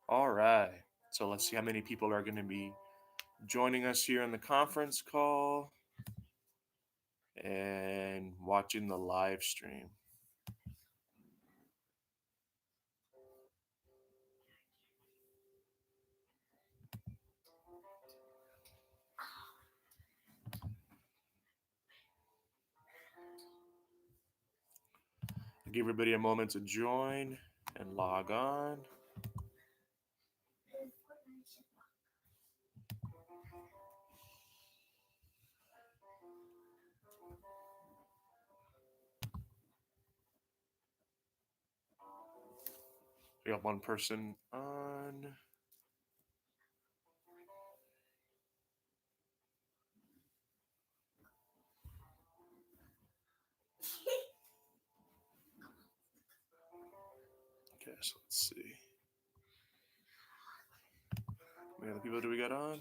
All right. So let's see how many people are going to be joining us here in the conference call and watching the live stream. I'll give everybody a moment to join and log on. We got one person on. Okay, so let's see. How many other people do we got on?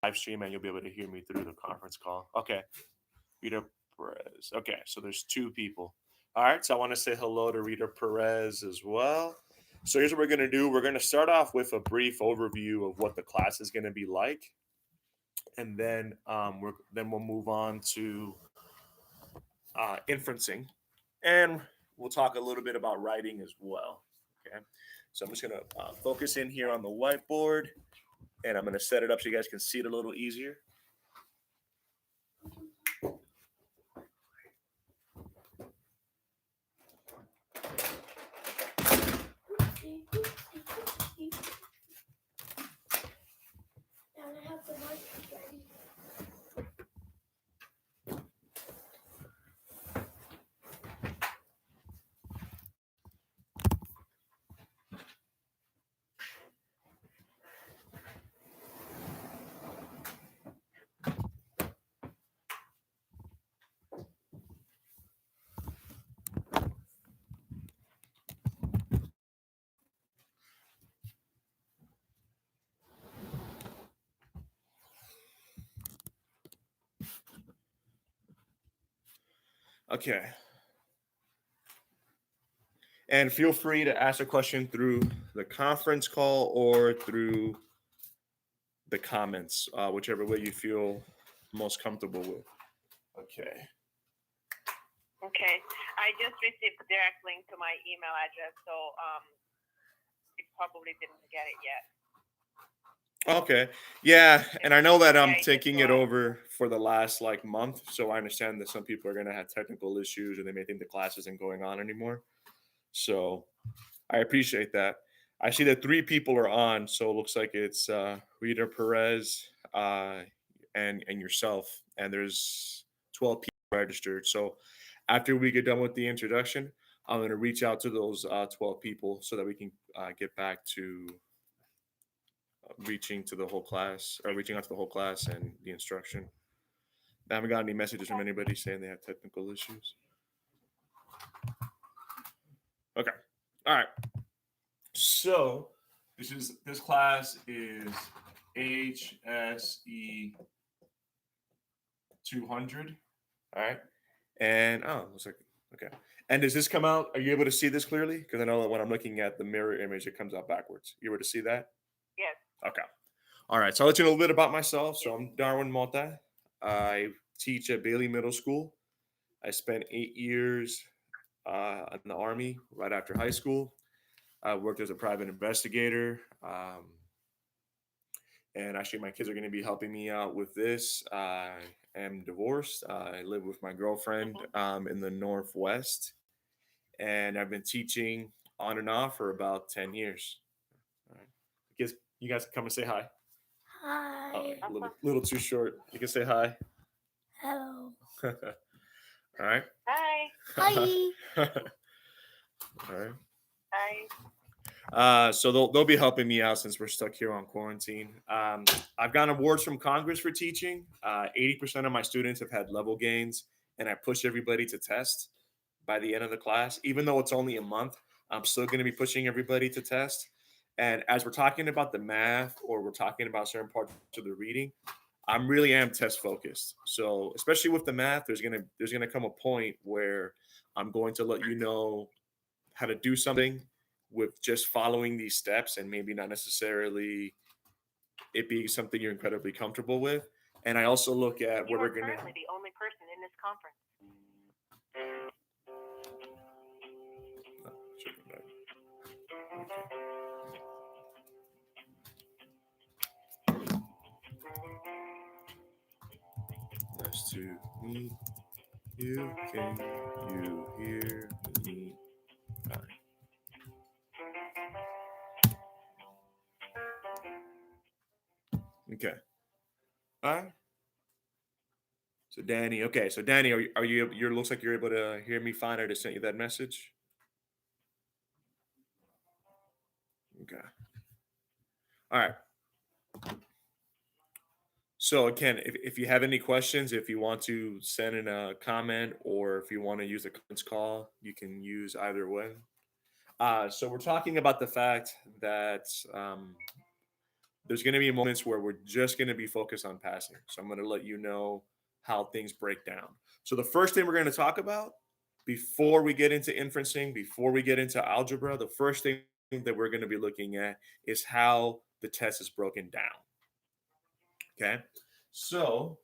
live stream and you'll be able to hear me through the conference call. Okay. Rita Perez. Okay, so there's two people. All right, so I want to say hello to Rita Perez as well. So here's what we're going to do. We're going to start off with a brief overview of what the class is going to be like, and then we'll move on to inferencing, and we'll talk a little bit about writing as well. Okay, so I'm just going to focus in here on the whiteboard, and I'm going to set it up so you guys can see it a little easier. Okay. And feel free to ask a question through the conference call or through the comments, whichever way you feel most comfortable with. Okay. Okay. I just received the direct link to my email address, so you probably didn't get it yet. Okay. Yeah, and I know that I'm Okay, taking just it go ahead. over for the last month, so I understand that some people are going to have technical issues and they may think the class isn't going on anymore. So I appreciate that. I see that 3 people are on, so it looks like it's Rita Perez and yourself, and there's 12 people registered. So after we get done with the introduction, I'm going to reach out to those 12 people so that we can get back to reaching to the whole class, or reaching out to the whole class and the instruction. I haven't got any messages from anybody saying they have technical issues. Okay. All right. So this class is HSE 200. All right. And looks like okay. And does this come out? Are you able to see this clearly? Because I know that when I'm looking at the mirror image, it comes out backwards. You able to see that? Yes. Okay. All right. So I'll let you know a little bit about myself. So I'm Darwin Mota. I teach at Bailey Middle School. I spent 8 years in the Army right after high school. I worked as a private investigator. And actually, my kids are going to be helping me out with this. I am divorced. I live with my girlfriend in the Northwest. And I've been teaching on and off for about 10 years. All right. I guess you guys can come and say hi. Hi. A little too short. You can say hi. Hello. All right. Hi. Hi. All right. Hi. So they'll be helping me out since we're stuck here on quarantine. I've gotten awards from Congress for teaching. 80% of my students have had level gains, and I push everybody to test by the end of the class. Even though it's only a month, I'm still going to be pushing everybody to test. And as we're talking about the math or we're talking about certain parts of the reading, I'm really am test focused. So especially with the math, there's gonna come a point where I'm going to let you know how to do something with just following these steps and maybe not necessarily it being something you're incredibly comfortable with. And I also look at You where are we're gonna. currently the only person in this conference. Nice to meet you. Can you hear me? All right. Okay. All right. So Danny, okay. So Danny, are you? You looks like you're able to hear me fine. I just sent you that message. Okay. All right. So again, if you have any questions, if you want to send in a comment or if you want to use a conference call, you can use either way. So we're talking about the fact that there's going to be moments where we're just going to be focused on passing. So I'm going to let you know how things break down. So the first thing we're going to talk about before we get into inferencing, before we get into algebra, the first thing that we're going to be looking at is how the test is broken down. Okay. So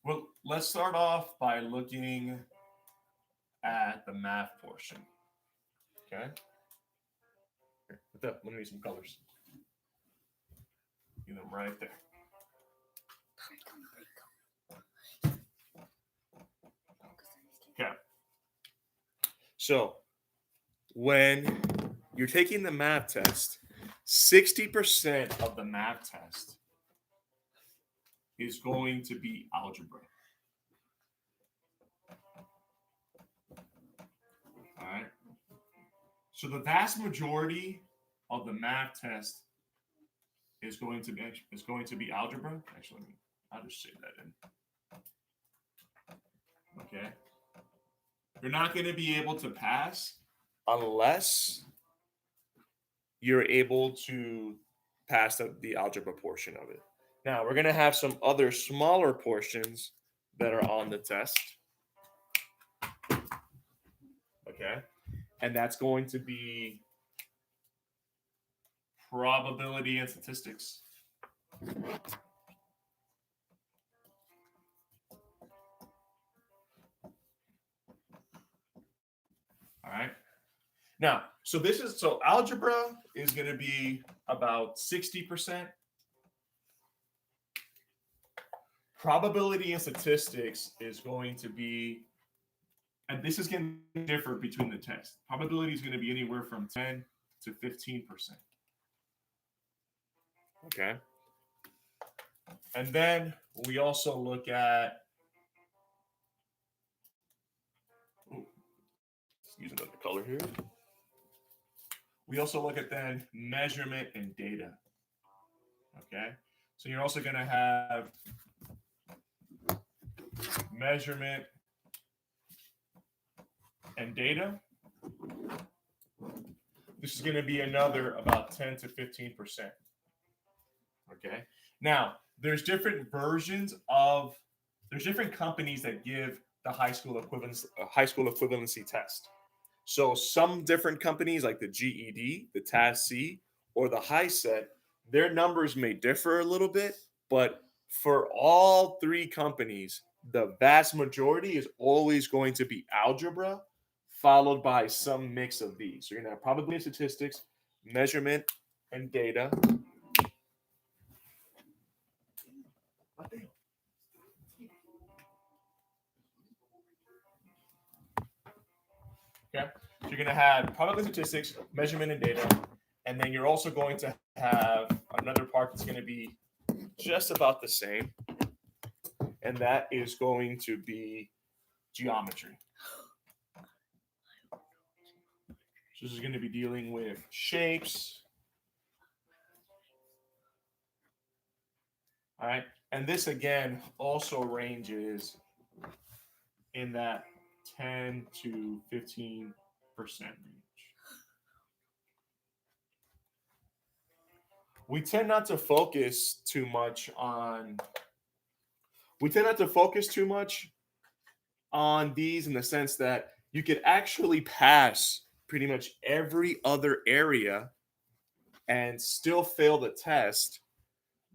well, let's start off by looking at the math portion. Okay. Here, let me need some colors. Get them right there. Okay. So when you're taking the math test, 60% of the math test is going to be algebra. All right. So the vast majority of the math test is going to be algebra. Actually, I'll just say that in. Okay. You're not going to be able to pass unless you're able to pass the algebra portion of it. Now, we're going to have some other smaller portions that are on the test. Okay. And that's going to be probability and statistics. All right. Now, so algebra is going to be about 60%. Probability and statistics is going to be, and this is going to differ between the tests. Probability is going to be anywhere from 10 to 15%. Okay. And then we also look at, use another color here. We also look at then measurement and data. Okay. So you're also going to have measurement and data. This is going to be another about 10 to 15%. Okay. Now, there's different companies that give the high school equivalency test. So some different companies like the GED, the TASC, or the HiSET, their numbers may differ a little bit, but for all three companies, the vast majority is always going to be algebra, followed by some mix of these. So you're going to have probability and statistics, measurement, and data. Okay, so you're going to have probability statistics, measurement, and data, and then you're also going to have another part that's going to be just about the same, and that is going to be geometry. So this is going to be dealing with shapes. All right, and this again also ranges in that 10 to 15% range. We tend not to focus too much on these in the sense that you could actually pass pretty much every other area and still fail the test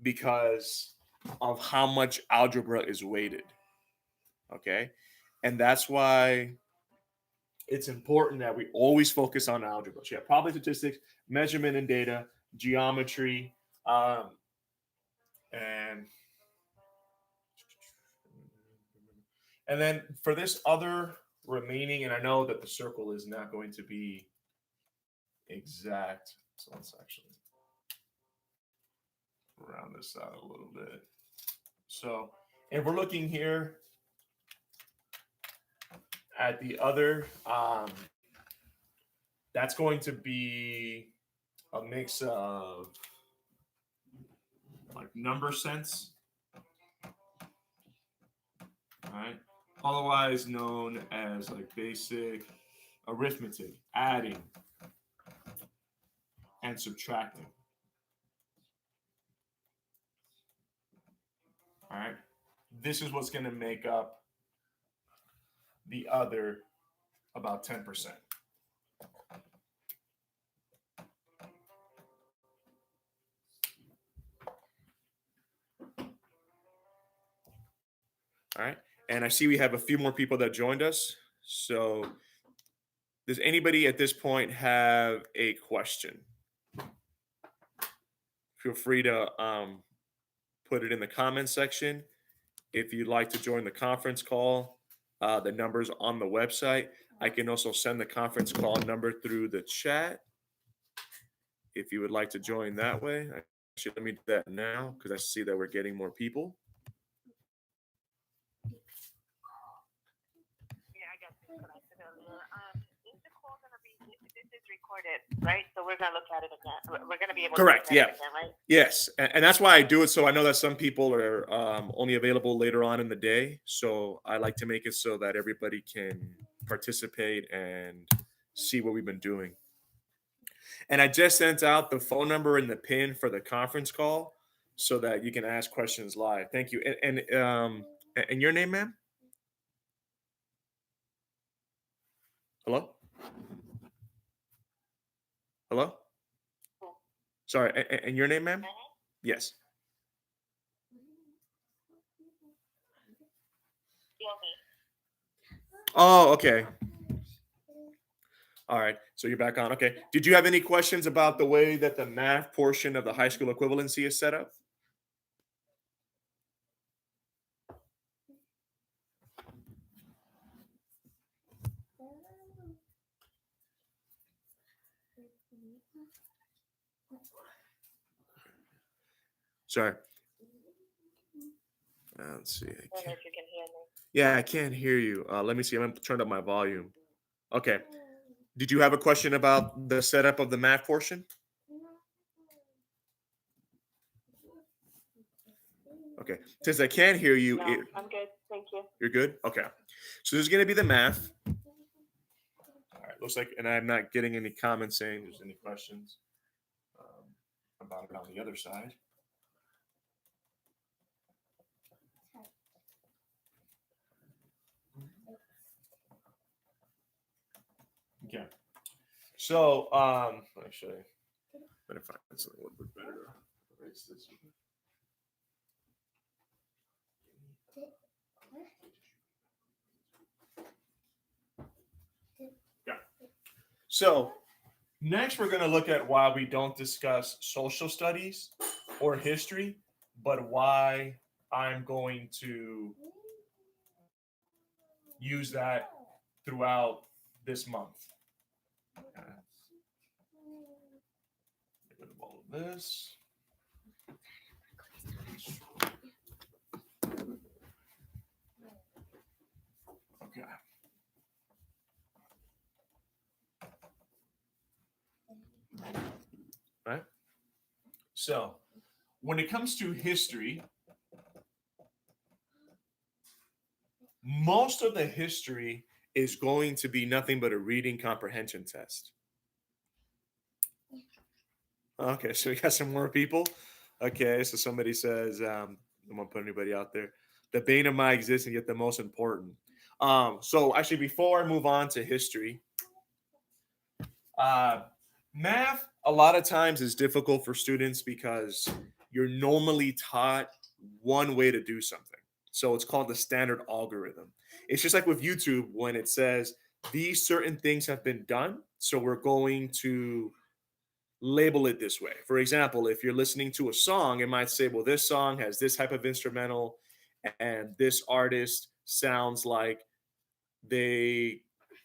because of how much algebra is weighted. Okay. And that's why it's important that we always focus on algebra. So you have probability statistics, measurement and data, geometry, and then for this other remaining, and I know that the circle is not going to be exact, so let's actually round this out a little bit. So if we're looking here at the other, that's going to be a mix of like number sense, all right, otherwise known as like basic arithmetic, adding, and subtracting. All right. This is what's going to make up the other about 10%. All right. And I see we have a few more people that joined us. So does anybody at this point have a question? Feel free to put it in the comments section. If you'd like to join the conference call, the number's on the website. I can also send the conference call number through the chat if you would like to join that way. Actually, let me do that now because I see that we're getting more people. Yeah, I got disconnected earlier. Is the call gonna be? This is recorded, right? So we're gonna look at it again. We're gonna be able Correct, to look at yeah. it again, right? Yes, and that's why I do it. So I know that some people are only available later on in the day. So I like to make it so that everybody can participate and see what we've been doing. And I just sent out the phone number and the pin for the conference call so that you can ask questions live. Thank you. And your name, ma'am? Hello? Hello? Sorry, and your name, ma'am? Yes. Oh, okay. All right. So you're back on. Okay. Did you have any questions about the way that the math portion of the high school equivalency is set up? Sorry. Let's see. I don't know if you can hear me. Yeah, I can't hear you. Let me see. I'm turned up my volume. Okay. Did you have a question about the setup of the math portion? Okay. Since I can't hear you, No, I'm good. Thank you. You're good? Okay. So this is going to be the math. All right. Looks like, and I'm not getting any comments saying there's any questions about it on the other side. Okay. So, actually, better find something a little bit better to erase this. Yeah. So, next we're going to look at why we don't discuss social studies or history, but why I'm going to use that throughout this month. Okay. Get rid of all of this. Okay. Right. So, when it comes to history, most of the history is going to be nothing but a reading comprehension test. Okay, so we got some more people. Okay, so somebody says, I won't put anybody out there. The bane of my existence, yet the most important. So actually, before I move on to history, math a lot of times is difficult for students because you're normally taught one way to do something. So it's called the standard algorithm. It's just like with YouTube when it says these certain things have been done. So we're going to label it this way. For example, if you're listening to a song, it might say, well, this song has this type of instrumental and this artist sounds like they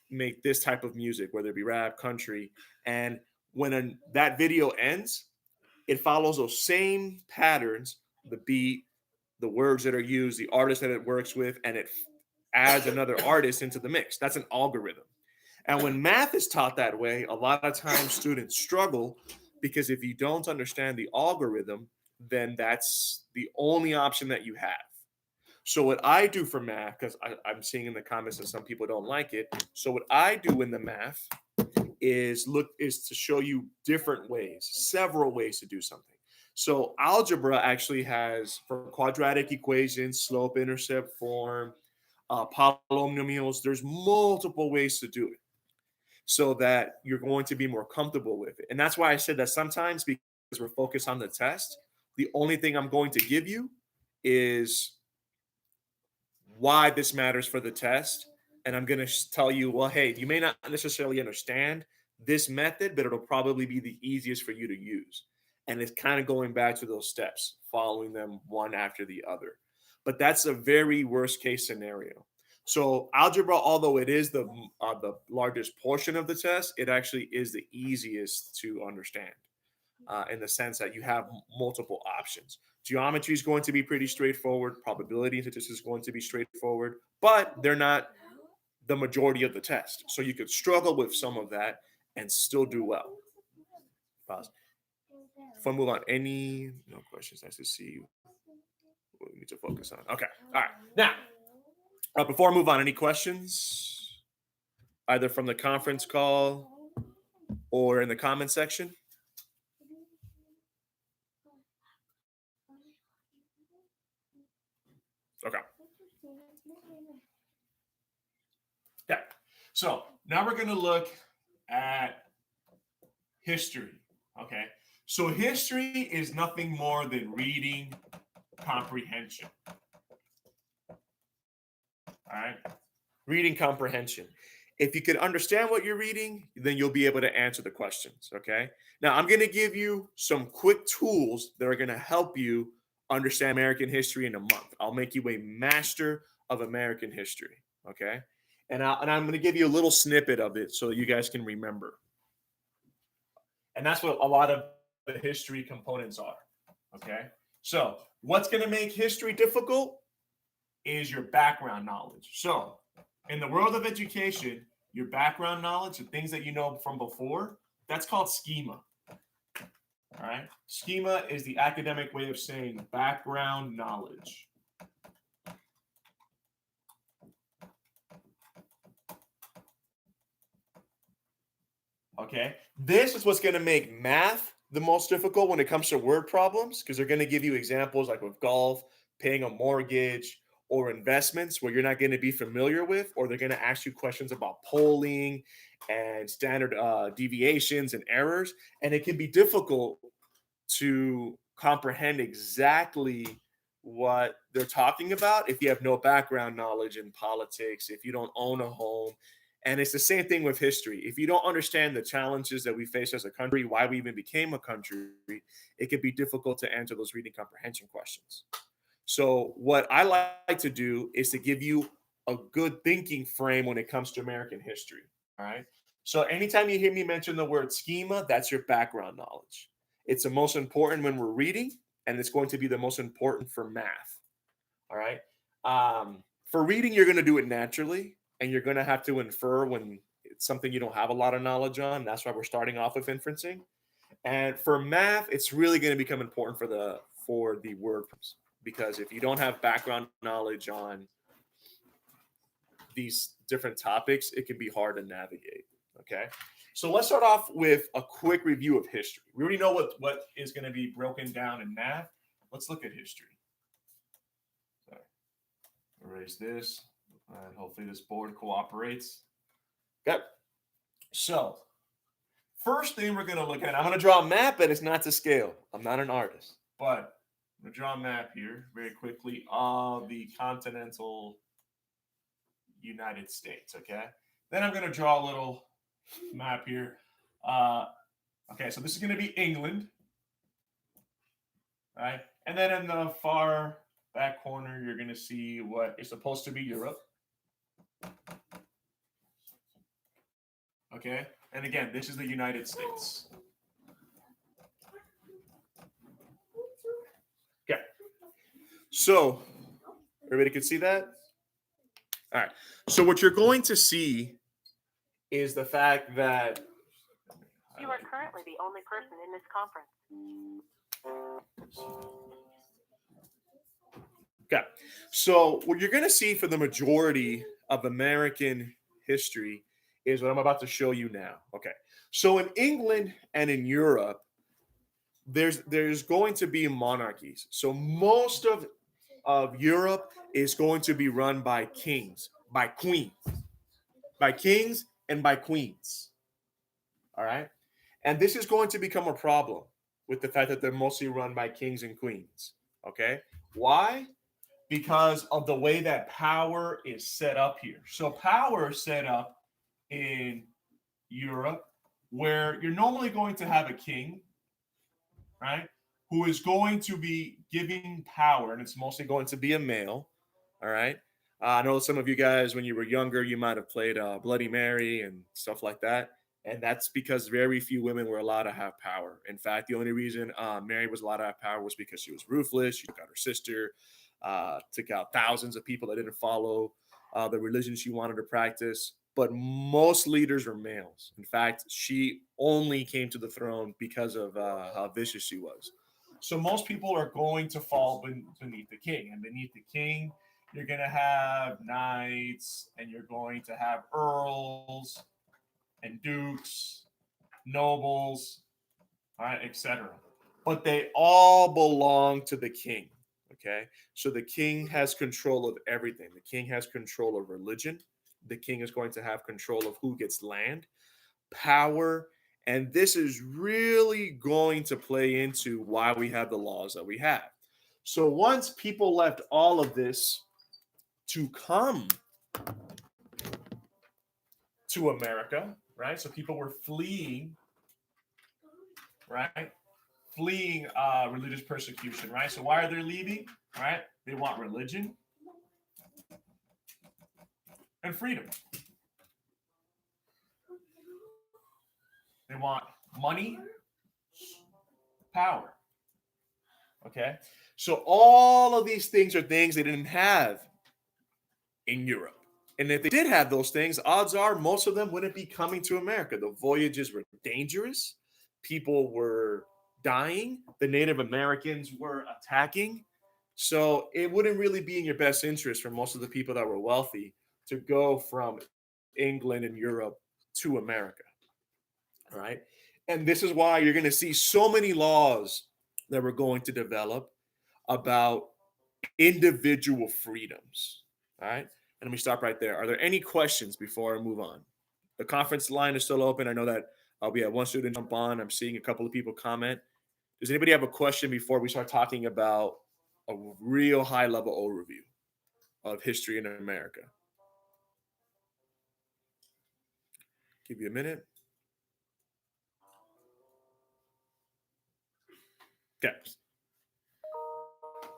make this type of music, whether it be rap, country. And when that video ends, it follows those same patterns, the beat, the words that are used, the artist that it works with, and it adds another artist into the mix. That's an algorithm. And when math is taught that way, a lot of times students struggle because if you don't understand the algorithm, then that's the only option that you have. So what I do for math, because I'm seeing in the comments that some people don't like it. So what I do in the math is to show you different ways, several ways to do something. So algebra actually has, for quadratic equations, slope intercept form, polynomials, there's multiple ways to do it so that you're going to be more comfortable with it. And that's why I said that sometimes, because we're focused on the test, the only thing I'm going to give you is why this matters for the test. And I'm going to tell you, well, hey, you may not necessarily understand this method, but it'll probably be the easiest for you to use. And it's kind of going back to those steps, following them one after the other. But that's a very worst case scenario. So algebra, although it is the largest portion of the test, it actually is the easiest to understand in the sense that you have multiple options. Geometry is going to be pretty straightforward. Probability and statistics is going to be straightforward, but they're not the majority of the test. So you could struggle with some of that and still do well. Pause. Before I move on, no questions? Nice to see you. What we need to focus on. Okay. All right. Now, before I move on, any questions? Either from the conference call or in the comment section? Okay. Yeah. So now we're going to look at history. Okay. So history is nothing more than reading comprehension. All right. Reading comprehension. If you can understand what you're reading, then you'll be able to answer the questions. Okay. Now I'm going to give you some quick tools that are going to help you understand American history in a month. I'll make you a master of American history. Okay. And I'm going to give you a little snippet of it so that you guys can remember. And that's what a lot of the history components are. Okay. So what's going to make history difficult is your background knowledge. So in the world of education, your background knowledge, the things that you know from before, that's called schema. All right. Schema is the academic way of saying background knowledge. Okay. This is what's going to make math the most difficult when it comes to word problems, because they're going to give you examples like with golf, paying a mortgage, or investments where you're not going to be familiar with, or they're going to ask you questions about polling and standard deviations and errors. And it can be difficult to comprehend exactly what they're talking about if you have no background knowledge in politics, if you don't own a home. And it's the same thing with history. If you don't understand the challenges that we face as a country, why we even became a country, it can be difficult to answer those reading comprehension questions. So what I like to do is to give you a good thinking frame when it comes to American history. All right. So anytime you hear me mention the word schema, that's your background knowledge. It's the most important when we're reading, and it's going to be the most important for math. All right. For reading, you're going to do it naturally, and you're going to have to infer when it's something you don't have a lot of knowledge on. That's why we're starting off with inferencing. And for math, it's really going to become important for the word, because if you don't have background knowledge on these different topics, it can be hard to navigate. Okay. So let's start off with a quick review of history. We already know what is going to be broken down in math. Let's look at history. Sorry. Erase this, and hopefully this board cooperates. Okay. So first thing we're going to look at, I'm going to draw a map, but it's not to scale. I'm not an artist, but I'm going to draw a map here very quickly of the continental United States. Okay. Then I'm going to draw a little map here. Okay, so this is going to be England, right? And then in the far back corner, you're going to see what is supposed to be Europe. Okay, and again, this is the United States. Okay, so everybody can see that? All right, so what you're going to see is the fact that you are currently the only person in this conference. Okay, so what you're going to see for the majority of American history is what I'm about to show you now. Okay. So in England and in Europe, there's going to be monarchies. So most of Europe is going to be run by kings, by kings and by queens. All right. And this is going to become a problem with the fact that they're mostly run by kings and queens. Okay. Why? Because of the way that power is set up here. So power is set up in Europe where you're normally going to have a king, right? Who is going to be giving power, and it's mostly going to be a male. All right. I know some of you guys, when you were younger, you might have played Bloody Mary and stuff like that. And that's because very few women were allowed to have power. In fact, the only reason Mary was allowed to have power was because she was ruthless. She took out her sister, took out thousands of people that didn't follow the religion she wanted to practice. But most leaders are males. In fact, she only came to the throne because of how vicious she was. So most people are going to fall beneath the king. And beneath the king, you're going to have knights and you're going to have earls and dukes, nobles, all right, etc. But they all belong to the king. Okay. So the king has control of everything. The king has control of religion. The king is going to have control of who gets land, power, and this is really going to play into why we have the laws that we have. So once people left all of this to come to America, right? So people were fleeing, right? Fleeing religious persecution, right? So why are they leaving, right? They want religion and freedom. They want money, power. Okay. So all of these things are things they didn't have in Europe. And if they did have those things, odds are most of them wouldn't be coming to America. The voyages were dangerous. People were dying. The Native Americans were attacking. So it wouldn't really be in your best interest for most of the people that were wealthy to go from England and Europe to America. All right. And this is why you're going to see so many laws that we're going to develop about individual freedoms. All right. And let me stop right there. Are there any questions before I move on? The conference line is still open. I know that we had one student jump on. I'm seeing a couple of people comment. Does anybody have a question before we start talking about a real high level overview of history in America? Give you a minute. Okay.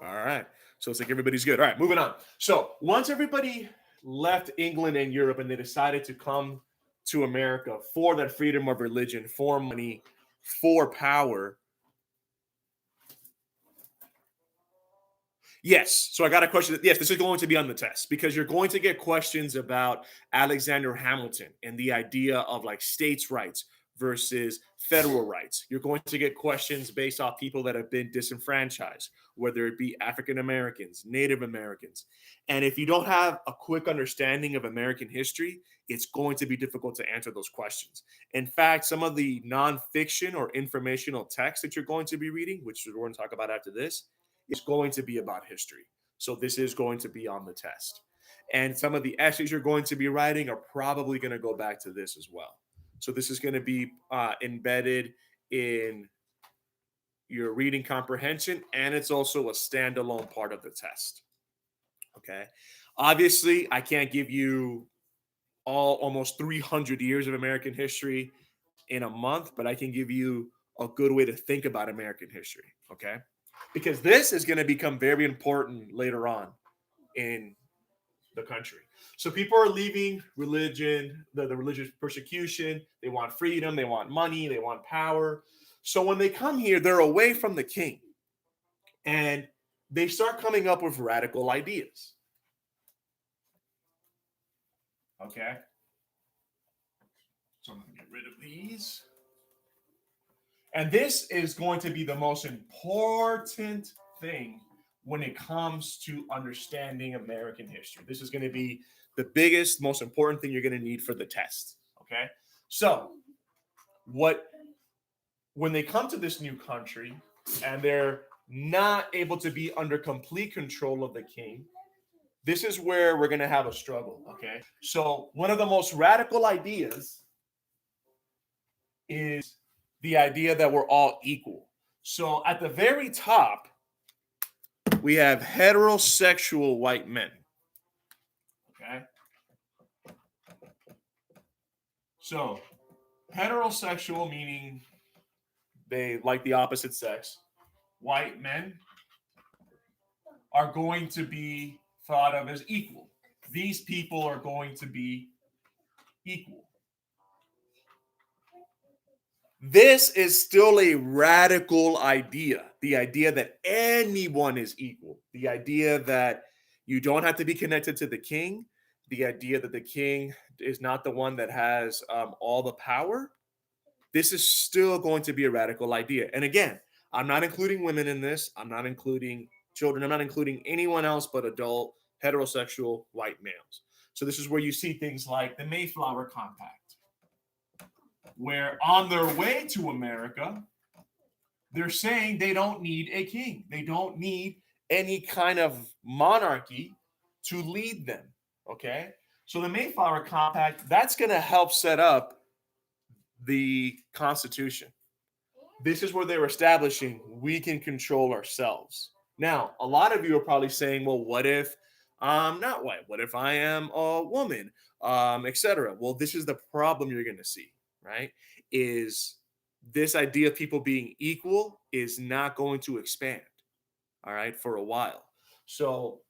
All right. So it's like everybody's good. All right, moving on. So once everybody left England and Europe and they decided to come to America for that freedom of religion, for money, for power. Yes. So I got a question. Yes, this is going to be on the test because you're going to get questions about Alexander Hamilton and the idea of like states' rights versus federal rights. You're going to get questions based off people that have been disenfranchised, whether it be African Americans, Native Americans. And if you don't have a quick understanding of American history, it's going to be difficult to answer those questions. In fact, some of the nonfiction or informational text that you're going to be reading, which we're going to talk about after this, is going to be about history. So this is going to be on the test. And some of the essays you're going to be writing are probably going to go back to this as well. So this is going to be embedded in your reading comprehension, and it's also a standalone part of the test. Okay. Obviously, I can't give you almost 300 years of American history in a month, but I can give you a good way to think about American history. Okay. Because this is going to become very important later on in the country. So people are leaving religion, the religious persecution. They want freedom. They want money. They want power. So when they come here, they're away from the king. And they start coming up with radical ideas. Okay. So I'm going to get rid of these. And this is going to be the most important thing when it comes to understanding American history. This is going to be the biggest, most important thing you're going to need for the test. Okay. So when they come to this new country and they're not able to be under complete control of the king, this is where we're going to have a struggle. Okay. So one of the most radical ideas is the idea that we're all equal. So at the very top, we have heterosexual white men. Okay. So heterosexual meaning they like the opposite sex. White men are going to be thought of as equal. These people are going to be equal. This is still a radical idea. The idea that anyone is equal. The idea that you don't have to be connected to the king. The idea that the king is not the one that has all the power. This is still going to be a radical idea. And again, I'm not including women in this. I'm not including children. I'm not including anyone else but adult, heterosexual, white males. So this is where you see things like the Mayflower Compact, where on their way to America, they're saying they don't need a king. They don't need any kind of monarchy to lead them. Okay. So the Mayflower Compact, that's going to help set up the Constitution. This is where they're establishing we can control ourselves. Now, a lot of you are probably saying, well, what if I'm not white? What if I am a woman? Etc. Well, this is the problem you're going to see, right? Is this idea of people being equal is not going to expand, all right, for a while. So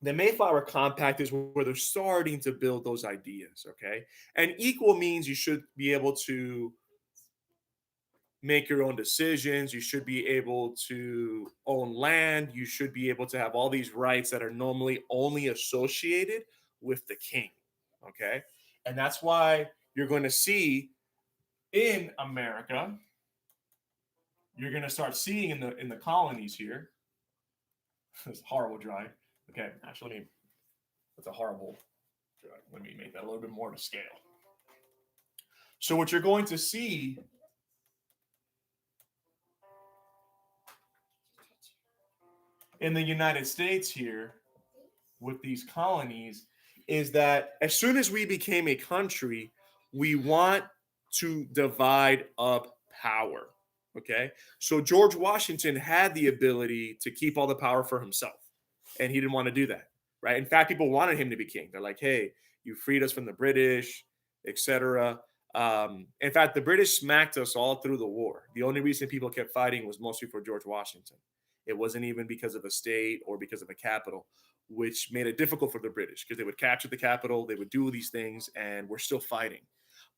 the Mayflower Compact is where they're starting to build those ideas, okay? And equal means you should be able to make your own decisions. You should be able to own land. You should be able to have all these rights that are normally only associated with the king. Okay. And that's why you're going to see in America, you're going to start seeing in the colonies here. It's horrible drawing. Okay. Actually, that's a horrible drawing. Let me make that a little bit more to scale. So what you're going to see in the United States here with these colonies is that as soon as we became a country, we want to divide up power. Okay. So George Washington had the ability to keep all the power for himself, and he didn't want to do that. Right. In fact, people wanted him to be king. They're like, hey, you freed us from the British, etc. In fact, the British smacked us all through the war. The only reason people kept fighting was mostly for George Washington. It wasn't even because of a state or because of a capital, which made it difficult for the British because they would capture the capital, they would do these things, and we're still fighting.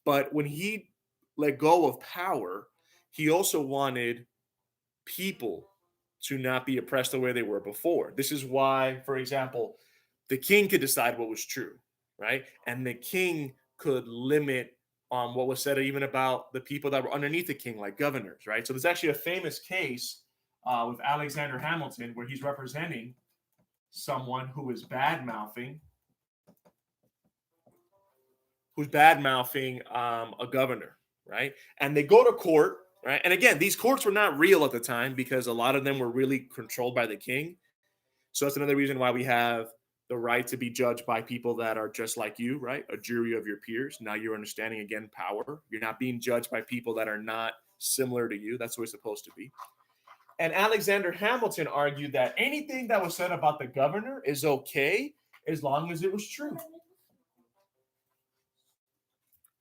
But when he let go of power, he also wanted people to not be oppressed the way they were before. This is why, for example, the king could decide what was true, right? And the king could limit on what was said even about the people that were underneath the king, like governors, right? So there's actually a famous case with Alexander Hamilton where he's representing someone who is bad mouthing a governor, right? And they go to court, right? And again, these courts were not real at the time because a lot of them were really controlled by the king. So that's another reason why we have the right to be judged by people that are just like you, right? A jury of your peers. Now you're understanding again power. You're not being judged by people that are not similar to you. That's what it's supposed to be. And Alexander Hamilton argued that anything that was said about the governor is okay as long as it was true.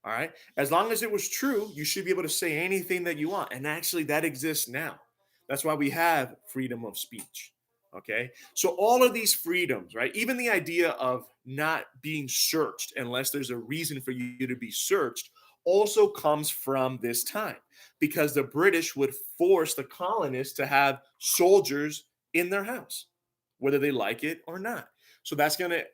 All right. As long as it was true, you should be able to say anything that you want. And actually, that exists now. That's why we have freedom of speech. Okay. So, all of these freedoms, right? Even the idea of not being searched unless there's a reason for you to be searched also comes from this time because the British would force the colonists to have soldiers in their house, whether they like it or not. So, that's going to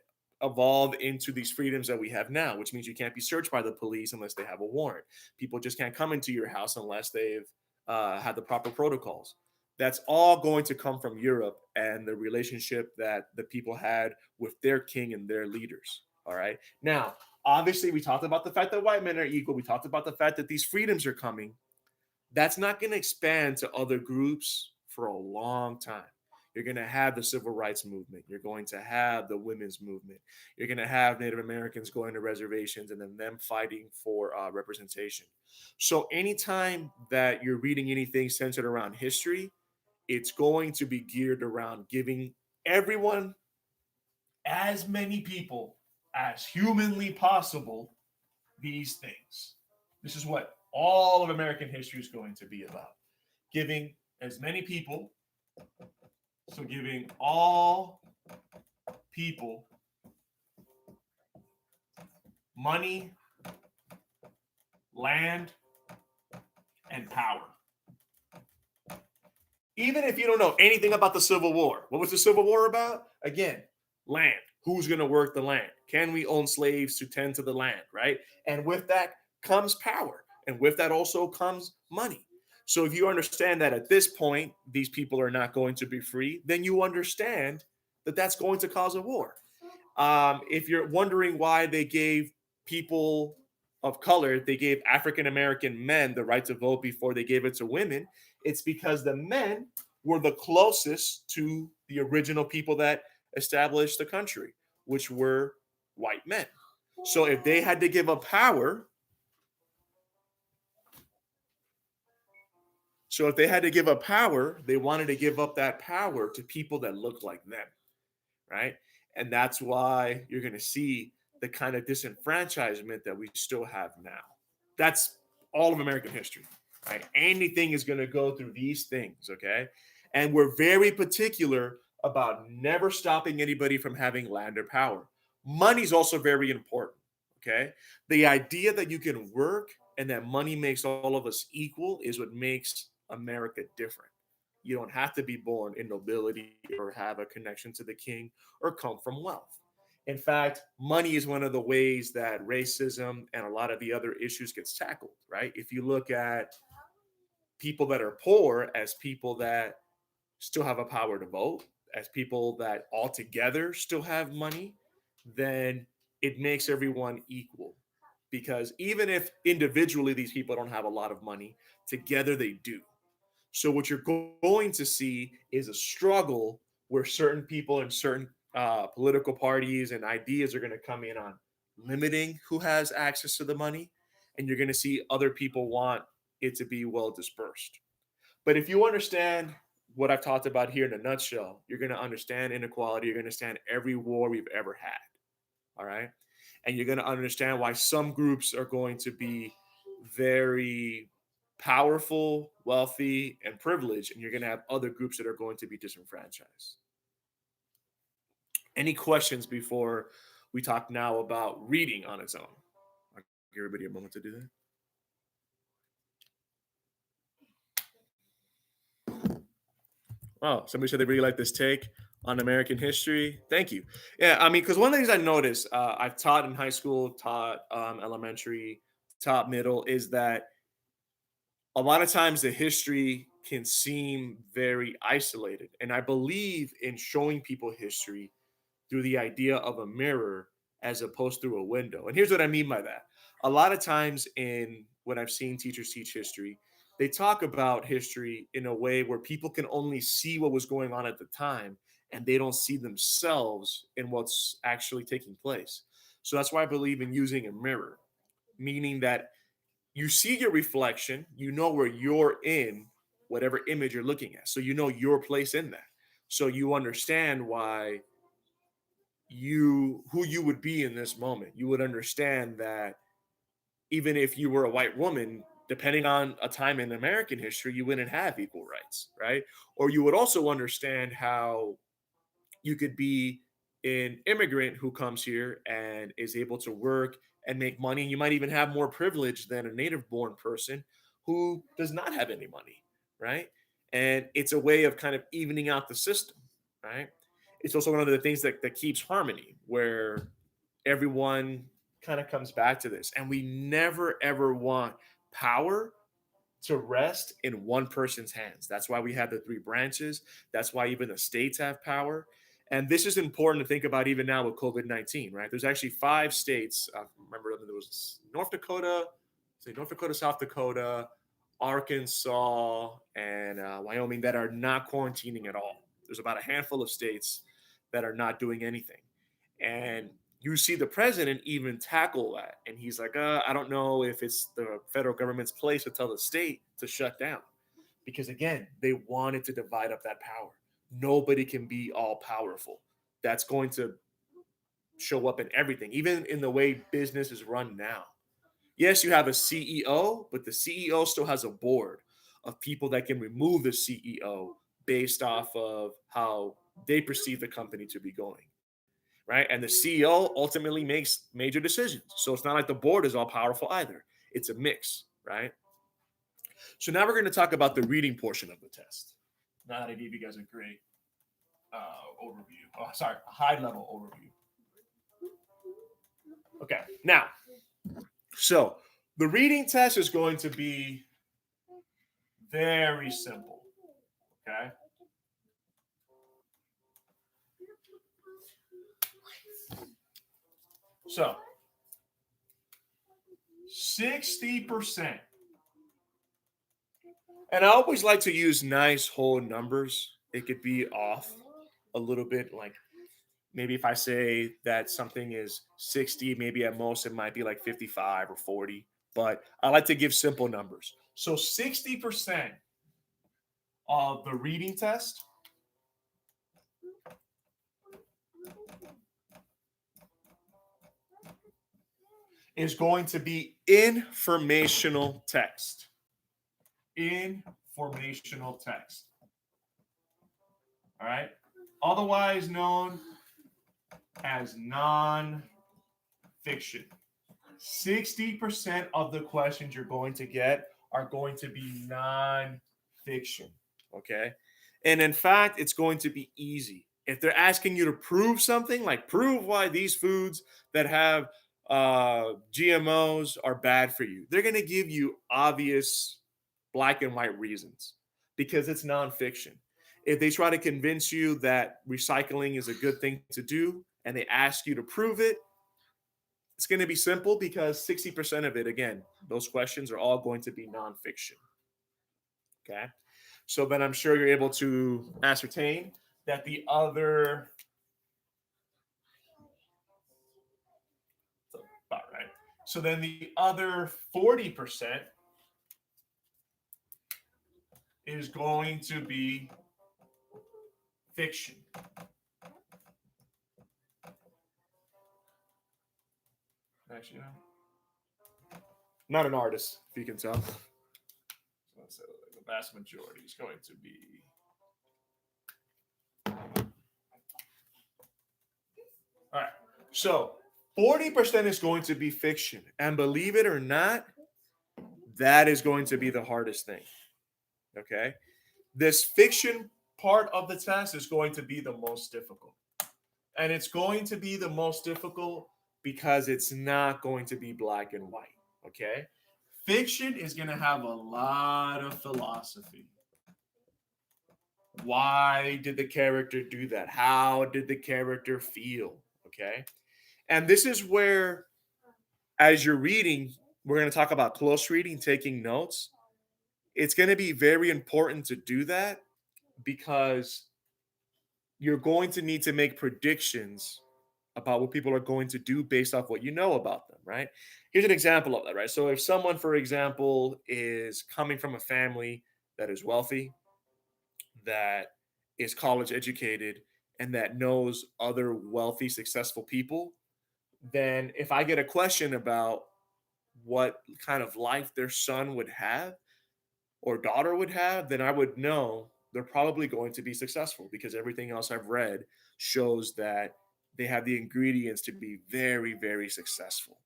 evolve into these freedoms that we have now, which means you can't be searched by the police unless they have a warrant. People just can't come into your house unless they've had the proper protocols. That's all going to come from Europe and the relationship that the people had with their king and their leaders. All right. Now, Obviously, we talked about the fact that white men are equal. We talked about the fact that these freedoms are coming. That's not going to expand to other groups for a long time. You're going to have the civil rights movement. You're going to have the women's movement. You're going to have Native Americans going to reservations and then them fighting for representation. So, anytime that you're reading anything centered around history, it's going to be geared around giving everyone, as many people as humanly possible, these things. This is what all of American history is going to be about. Giving as many people, so giving all people money, land, and power. Even if you don't know anything about the Civil War, what was the Civil War about? Again, land. Who's going to work the land? Can we own slaves to tend to the land, right? And with that comes power. And with that also comes money. So if you understand that at this point, these people are not going to be free, then you understand that that's going to cause a war. If you're wondering why they gave people of color, they gave African American men the right to vote before they gave it to women, it's because the men were the closest to the original people that established the country, which were white men. So if they had to give up power, they wanted to give up that power to people that looked like them, right? And that's why you're going to see the kind of disenfranchisement that we still have now. That's all of American history, right? Anything is going to go through these things, okay? And we're very particular about never stopping anybody from having land or power. Money's also very important, okay? The idea that you can work and that money makes all of us equal is what makes America different. You don't have to be born in nobility or have a connection to the king or come from wealth. In fact, money is one of the ways that racism and a lot of the other issues gets tackled, right? If you look at people that are poor as people that still have a power to vote, as people that altogether still have money, then it makes everyone equal. Because even if individually these people don't have a lot of money, together they do. So what you're going to see is a struggle where certain people and certain political parties and ideas are going to come in on limiting who has access to the money, and you're going to see other people want it to be well dispersed. But if you understand what I've talked about here in a nutshell, you're going to understand inequality. You're going to understand every war we've ever had. All right. And you're going to understand why some groups are going to be very powerful, wealthy, and privileged. And you're going to have other groups that are going to be disenfranchised. Any questions before we talk now about reading on its own? I'll give everybody a moment to do that. Oh, somebody said they really like this take on American history. Thank you. Yeah, I mean, because one of the things I noticed, I've taught in high school, taught elementary, taught middle, is that a lot of times the history can seem very isolated. And I believe in showing people history through the idea of a mirror as opposed through a window. And here's what I mean by that. A lot of times in when I've seen teachers teach history, they talk about history in a way where people can only see what was going on at the time and they don't see themselves in what's actually taking place. So that's why I believe in using a mirror, meaning that you see your reflection, you know where you're in whatever image you're looking at. So you know your place in that. So you understand why who you would be in this moment. You would understand that even if you were a white woman, depending on a time in American history, you wouldn't have equal rights, right? Or you would also understand how you could be an immigrant who comes here and is able to work and make money. You might even have more privilege than a native born person who does not have any money, right? And it's a way of kind of evening out the system, right? It's also one of the things that keeps harmony, where everyone kind of comes back to this. And we never ever want power to rest in one person's hands. That's why we have the three branches. That's why even the states have power. And this is important to think about even now with COVID-19, right? There's actually 5 states. I remember there was North Dakota, South Dakota, Arkansas, and Wyoming that are not quarantining at all. There's about a handful of states that are not doing anything. And you see the president even tackle that. And he's like, I don't know if it's the federal government's place to tell the state to shut down. Because again, they wanted to divide up that power. Nobody can be all powerful. That's going to show up in everything, even in the way business is run now. Yes, you have a CEO, but the CEO still has a board of people that can remove the CEO based off of how they perceive the company to be going, right? And the CEO ultimately makes major decisions. So it's not like the board is all powerful either. It's a mix, right? So now we're going to talk about the reading portion of the test. Now that I gave you guys a great overview. Oh, sorry, a high level overview. Okay, now, so the reading test is going to be very simple. Okay. So 60%. And I always like to use nice whole numbers. It could be off a little bit, like maybe if I say that something is 60, maybe at most it might be like 55 or 40, but I like to give simple numbers. So 60% of the reading test is going to be informational text. Informational text. All right. Otherwise known as non-fiction. 60% of the questions you're going to get are going to be non-fiction. Okay. And in fact, it's going to be easy. If they're asking you to prove something, like prove why these foods that have GMOs are bad for you, they're going to give you obvious black and white reasons because it's nonfiction. If they try to convince you that recycling is a good thing to do and they ask you to prove it, it's going to be simple because 60% of it, again, those questions are all going to be nonfiction. Okay. So then I'm sure you're able to ascertain that the other, about right. So then the other 40% is going to be fiction. Actually, not an artist, if you can tell. So the vast majority is going to be. All right. So 40% is going to be fiction. And believe it or not, that is going to be the hardest thing. Okay. This fiction part of the test is going to be the most difficult. And it's going to be the most difficult because it's not going to be black and white. Okay. Fiction is going to have a lot of philosophy. Why did the character do that? How did the character feel? Okay. And this is where, as you're reading, we're going to talk about close reading, taking notes. It's going to be very important to do that because you're going to need to make predictions about what people are going to do based off what you know about them, right? Here's an example of that, right? So if someone, for example, is coming from a family that is wealthy, that is college educated, and that knows other wealthy, successful people, then if I get a question about what kind of life their son would have or daughter would have, then I would know they're probably going to be successful because everything else I've read shows that they have the ingredients to be very, very successful.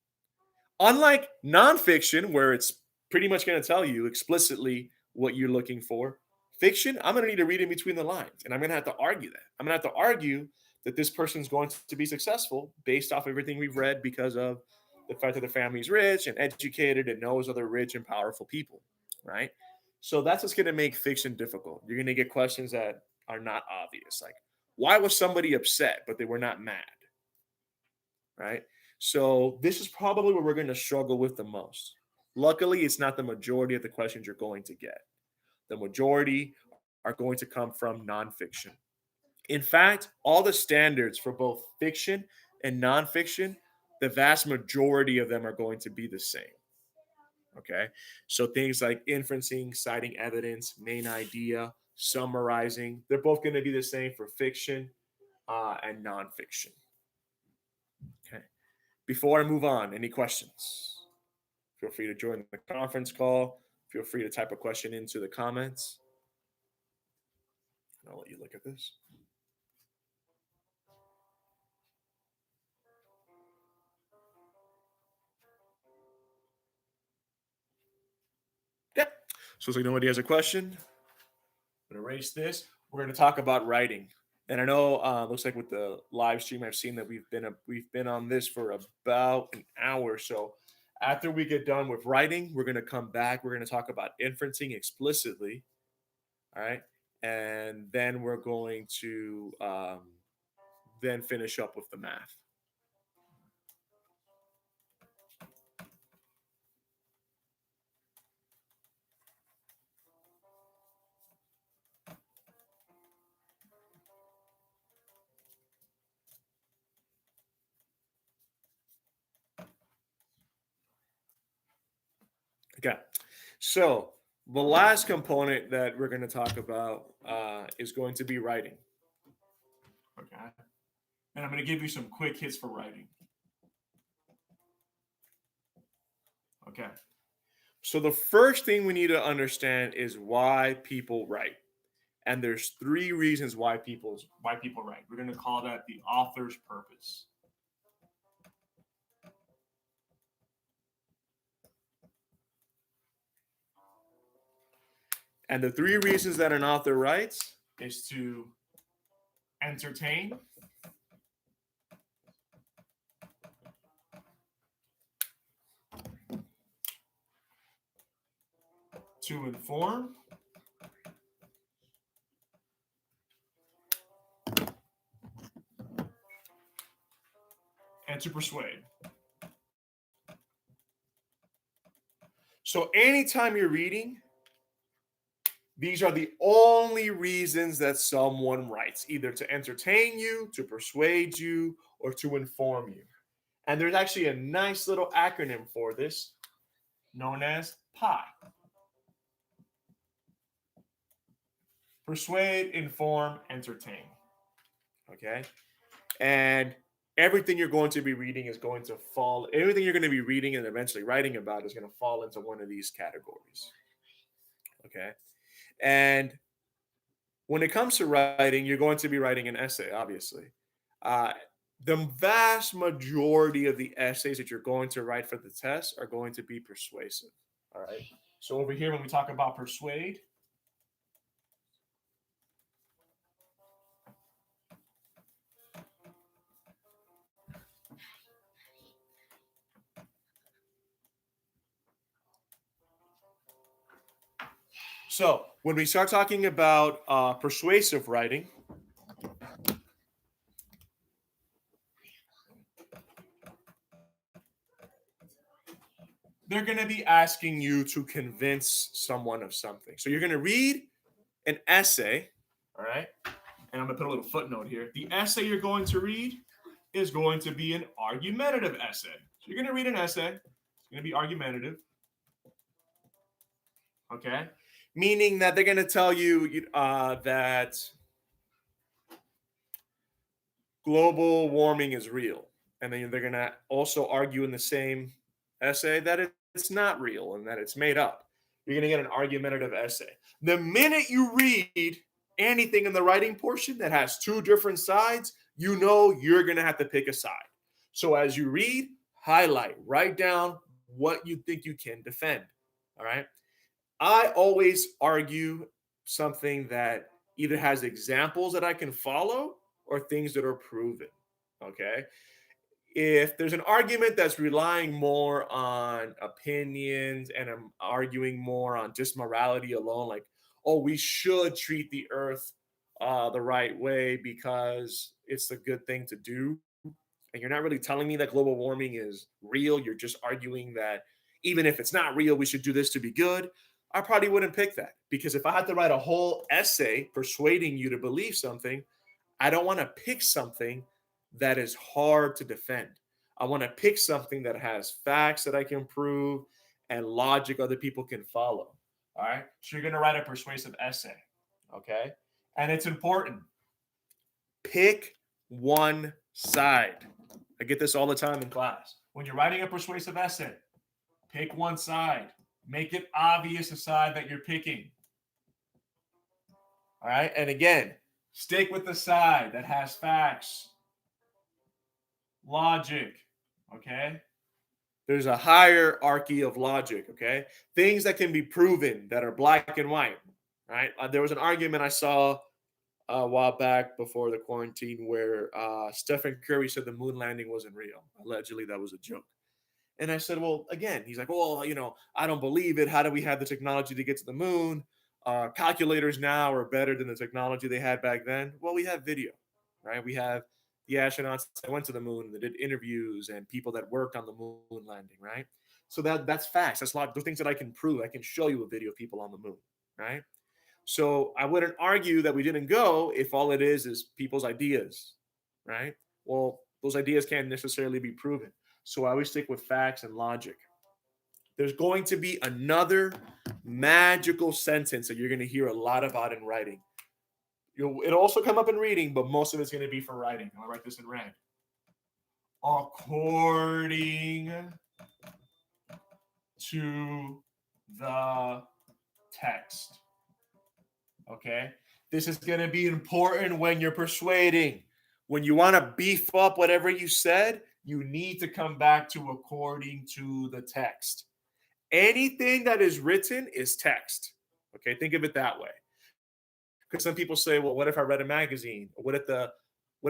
Unlike nonfiction, where it's pretty much going to tell you explicitly what you're looking for, fiction, I'm going to need to read in between the lines and I'm going to have to argue that. I'm going to have to argue that this person's going to be successful based off everything we've read because of the fact that the family's rich and educated and knows other rich and powerful people, right? So that's what's going to make fiction difficult. You're going to get questions that are not obvious, like Why was somebody upset, but they were not mad? Right? So this is probably where we're going to struggle with the most. Luckily, it's not the majority of the questions you're going to get. The majority are going to come from nonfiction. In fact, all the standards for both fiction and nonfiction, the vast majority of them are going to be the same. Okay. So things like inferencing, citing evidence, main idea, summarizing, they're both going to be the same for fiction and nonfiction. Okay. Before I move on, any questions? Feel free to join the conference call. Feel free to type a question into the comments. I'll let you look at this. Yeah. So it's like nobody has a question. I'm gonna erase this. We're gonna talk about writing. And I know looks like with the live stream, I've seen that we've been on this for about an hour. So after we get done with writing, we're gonna come back. We're gonna talk about inferencing explicitly. All right. And then we're going to then finish up with the math. Okay. So the last component that we're going to talk about is going to be writing. Okay. And I'm going to give you some quick hits for writing. Okay. So the first thing we need to understand is why people write. And there's three reasons why people write. We're going to call that the author's purpose. And the three reasons that an author writes is to entertain, to inform, and to persuade. So anytime you're reading, these are the only reasons that someone writes, either to entertain you, to persuade you, or to inform you. And there's actually a nice little acronym for this known as PI. Persuade, inform, entertain. Okay? And everything you're going to be reading is going to fall, everything you're going to be reading and eventually writing about is going to fall into one of these categories. Okay? And when it comes to writing, you're going to be writing an essay, obviously. The vast majority of the essays that you're going to write for the test are going to be persuasive. All right. So over here, when we talk about persuade, so when we start talking about persuasive writing, they're going to be asking you to convince someone of something. So you're going to read an essay, all right? And I'm going to put a little footnote here. The essay you're going to read is going to be an argumentative essay. So you're going to read an essay. It's going to be argumentative. Okay? Meaning that they're going to tell you that global warming is real. And then they're going to also argue in the same essay that it's not real and that it's made up. You're going to get an argumentative essay. The minute you read anything in the writing portion that has two different sides, you know you're going to have to pick a side. So as you read, highlight, write down what you think you can defend. All right. I always argue something that either has examples that I can follow or things that are proven. Okay. If there's an argument that's relying more on opinions and I'm arguing more on just morality alone, like, oh, we should treat the earth the right way because it's a good thing to do, and you're not really telling me that global warming is real, you're just arguing that even if it's not real, we should do this to be good, I probably wouldn't pick that. Because if I had to write a whole essay persuading you to believe something, I don't want to pick something that is hard to defend. I want to pick something that has facts that I can prove and logic other people can follow. All right. So you're going to write a persuasive essay. Okay. And it's important. Pick one side. I get this all the time in class. When you're writing a persuasive essay, pick one side. Make it obvious the side that you're picking. All right. And again, stick with the side that has facts, logic. Okay. There's a hierarchy of logic. Okay. Things that can be proven that are black and white. Right. There was an argument I saw a while back before the quarantine where Stephen Curry said the moon landing wasn't real. Allegedly, that was a joke. And I said, well, again, he's like, well, I don't believe it. How do we have the technology to get to the moon? Calculators now are better than the technology they had back then. Well, we have video, right? We have the astronauts that went to the moon, that did interviews, and people that worked on the moon landing, right? So that's facts. That's a lot of things that I can prove. I can show you a video of people on the moon, right? So I wouldn't argue that we didn't go if all it is people's ideas, right? Well, those ideas can't necessarily be proven. So I always stick with facts and logic. There's going to be another magical sentence that you're going to hear a lot about in writing. It'll also come up in reading, but most of it's going to be for writing. I'll write this in red. According to the text. Okay? This is going to be important when you're persuading. When you want to beef up whatever you said, you need to come back to according to the text. Anything that is written is text. Okay, think of it that way. Because some people say, well, what if I read a magazine? Or what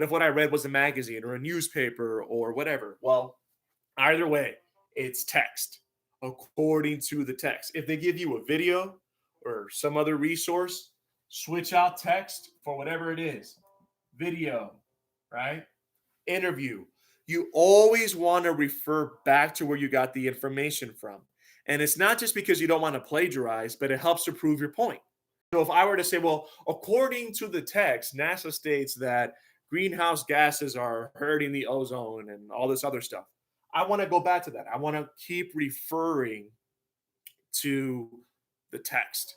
if what I read was a magazine or a newspaper or whatever? Well, either way, it's text according to the text. If they give you a video or some other resource, switch out text for whatever it is. Video, right? Interview. You always want to refer back to where you got the information from. And it's not just because you don't want to plagiarize, but it helps to prove your point. So if I were to say, well, according to the text, NASA states that greenhouse gases are hurting the ozone and all this other stuff. I want to go back to that. I want to keep referring to the text.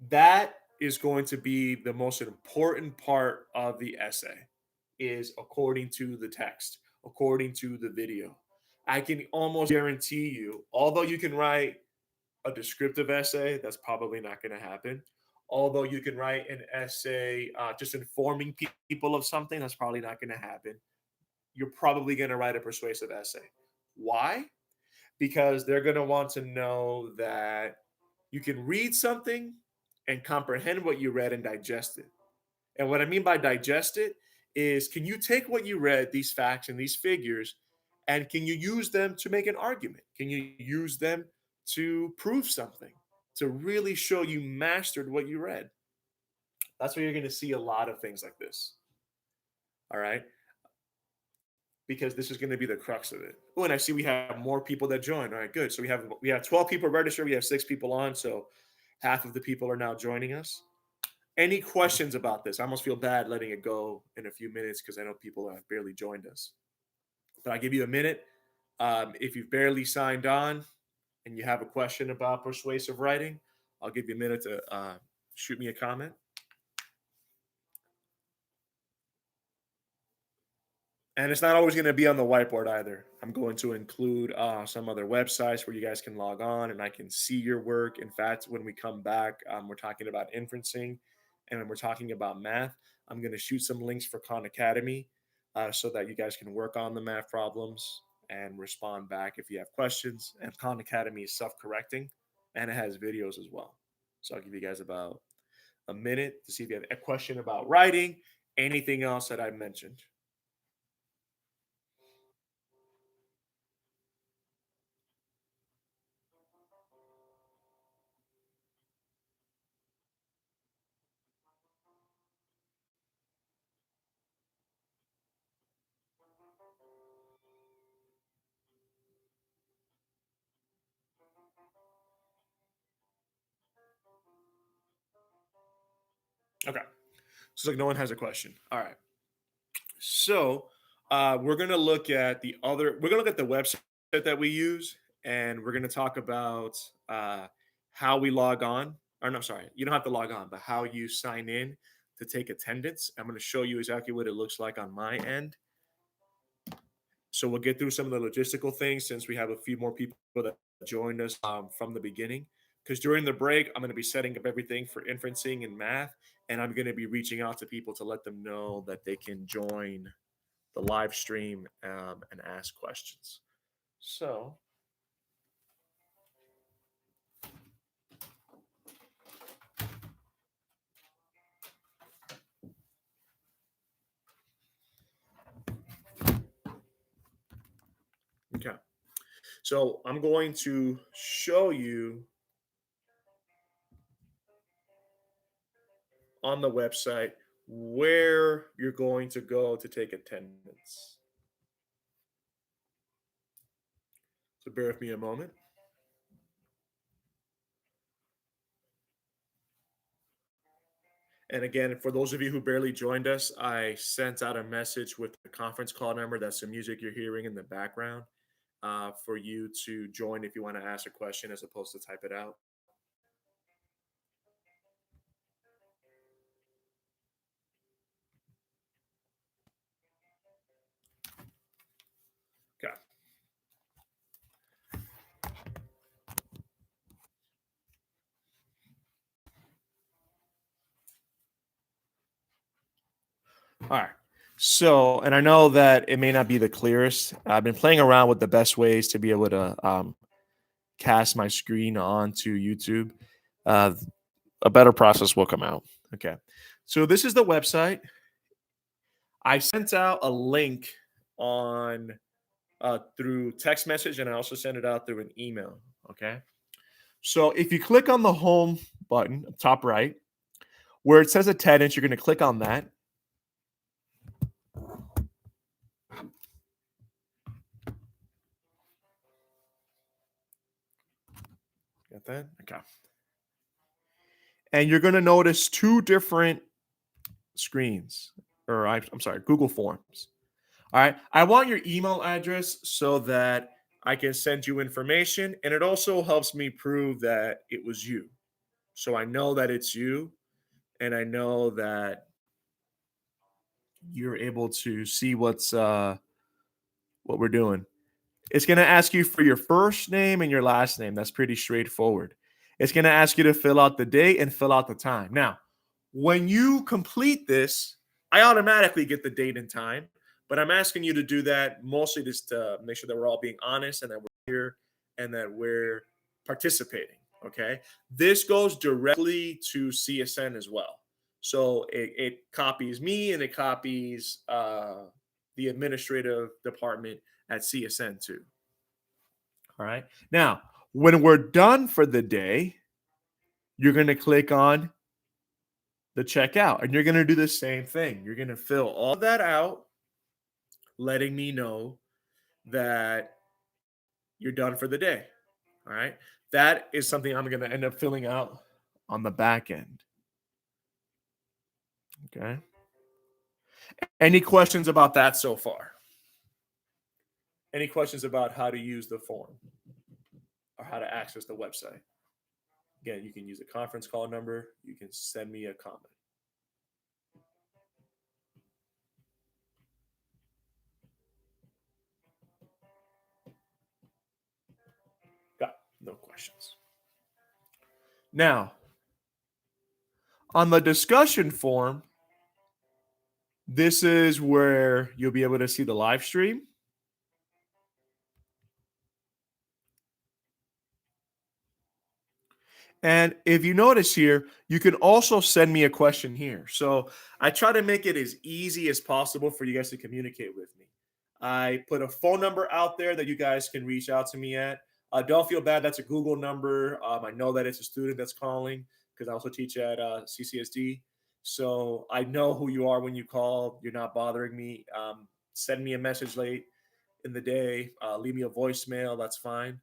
That is going to be the most important part of the essay is according to the text, according to the video. I can almost guarantee you, although you can write a descriptive essay, that's probably not going to happen. Although you can write an essay just informing people of something, that's probably not going to happen. You're probably going to write a persuasive essay. Why? Because they're going to want to know that you can read something and comprehend what you read and digest it. And what I mean by digest it is, can you take what you read, these facts and these figures, and can you use them to make an argument? Can you use them to prove something, to really show you mastered what you read? That's where you're going to see a lot of things like this. All right. Because this is going to be the crux of it. Oh, and I see we have more people that join. All right, good. So we have 12 people registered. We have 6 people on. So half of the people are now joining us. Any questions about this? I almost feel bad letting it go in a few minutes because I know people have barely joined us. But I'll give you a minute. If you've barely signed on and you have a question about persuasive writing, I'll give you a minute to shoot me a comment. And it's not always going to be on the whiteboard either. I'm going to include some other websites where you guys can log on and I can see your work. In fact, when we come back, we're talking about inferencing and we're talking about math. I'm going to shoot some links for Khan Academy so that you guys can work on the math problems and respond back if you have questions. And Khan Academy is self-correcting and it has videos as well. So I'll give you guys about a minute to see if you have a question about writing, anything else that I mentioned. Okay. So like no one has a question. All right. So we're gonna look at we're gonna look at the website that we use, and we're gonna talk about how we log on. Or no, sorry, you don't have to log on, but how you sign in to take attendance. I'm gonna show you exactly what it looks like on my end. So we'll get through some of the logistical things since we have a few more people that joined us from the beginning. Because during the break, I'm going to be setting up everything for inferencing and math, and I'm going to be reaching out to people to let them know that they can join the live stream and ask questions. So, okay. So I'm going to show you on the website where you're going to go to take attendance. So bear with me a moment. And again, for those of you who barely joined us, I sent out a message with the conference call number. That's the music you're hearing in the background for you to join if you want to ask a question as opposed to type it out. Okay. All right. So, and I know that it may not be the clearest. I've been playing around with the best ways to be able to cast my screen onto YouTube. Uh, a better process will come out. Okay. So, this is the website. I sent out a link on through text message, and I also send it out through an email. Okay. So if you click on the home button, top right, where it says attendance, you're going to click on that. Got that? Okay. And you're going to notice two different screens, or I'm sorry, Google Forms. All right. I want your email address so that I can send you information, and it also helps me prove that it was you. So I know that it's you, and I know that you're able to see what we're doing. It's going to ask you for your first name and your last name. That's pretty straightforward. It's going to ask you to fill out the date and fill out the time. Now, when you complete this, I automatically get the date and time, but I'm asking you to do that mostly just to make sure that we're all being honest and that we're here and that we're participating. Okay. This goes directly to CSN as well. So it copies me and it copies the administrative department at CSN too. All right. Now, when we're done for the day, you're going to click on the checkout and you're going to do the same thing. You're going to fill all that out, letting me know that you're done for the day. All right. That is something I'm going to end up filling out on the back end. Okay. Any questions about that so far? Any questions about how to use the form or how to access the website? Again, you can use a conference call number. You can send me a comment. Got no questions. Now, on the discussion forum, this is where you'll be able to see the live stream. And if you notice here, you can also send me a question here. So I try to make it as easy as possible for you guys to communicate with me. I put a phone number out there that you guys can reach out to me at. Don't feel bad. That's a Google number. I know that it's a student that's calling because I also teach at CCSD. So I know who you are when you call. You're not bothering me. Send me a message late in the day. Leave me a voicemail. That's fine.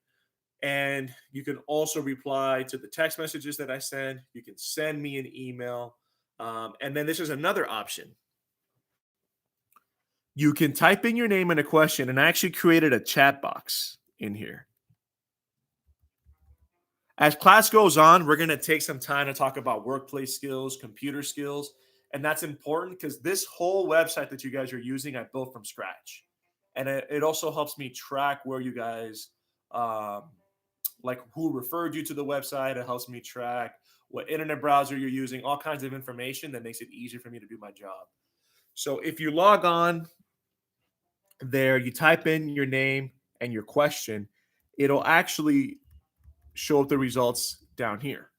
And you can also reply to the text messages that I send. You can send me an email. And then this is another option. You can type in your name and a question, and I actually created a chat box in here. As class goes on, we're going to take some time to talk about workplace skills, computer skills, and that's important because this whole website that you guys are using, I built from scratch. And it also helps me track where you guys, um, like who referred you to the website. It helps me track what internet browser you're using, all kinds of information that makes it easier for me to do my job. So if you log on there, you type in your name and your question, it'll actually show up the results down here.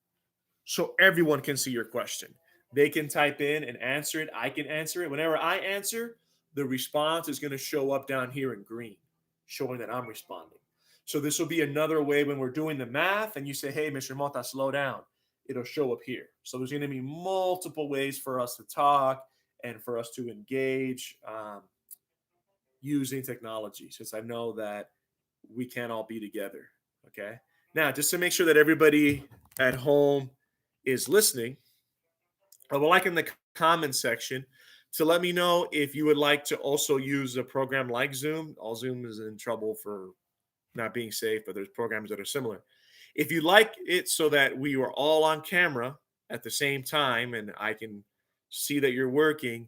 So everyone can see your question. They can type in and answer it. I can answer it. Whenever I answer, the response is going to show up down here in green, showing that I'm responding. So this will be another way when we're doing the math and you say, hey, Mr. Mota, slow down. It'll show up here. So there's going to be multiple ways for us to talk and for us to engage using technology, since I know that we can't all be together. Okay. Now, just to make sure that everybody at home is listening, I would like in the comment section to let me know if you would like to also use a program like Zoom. All Zoom is in trouble for not being safe, but there's programs that are similar. If you like it so that we are all on camera at the same time and I can see that you're working,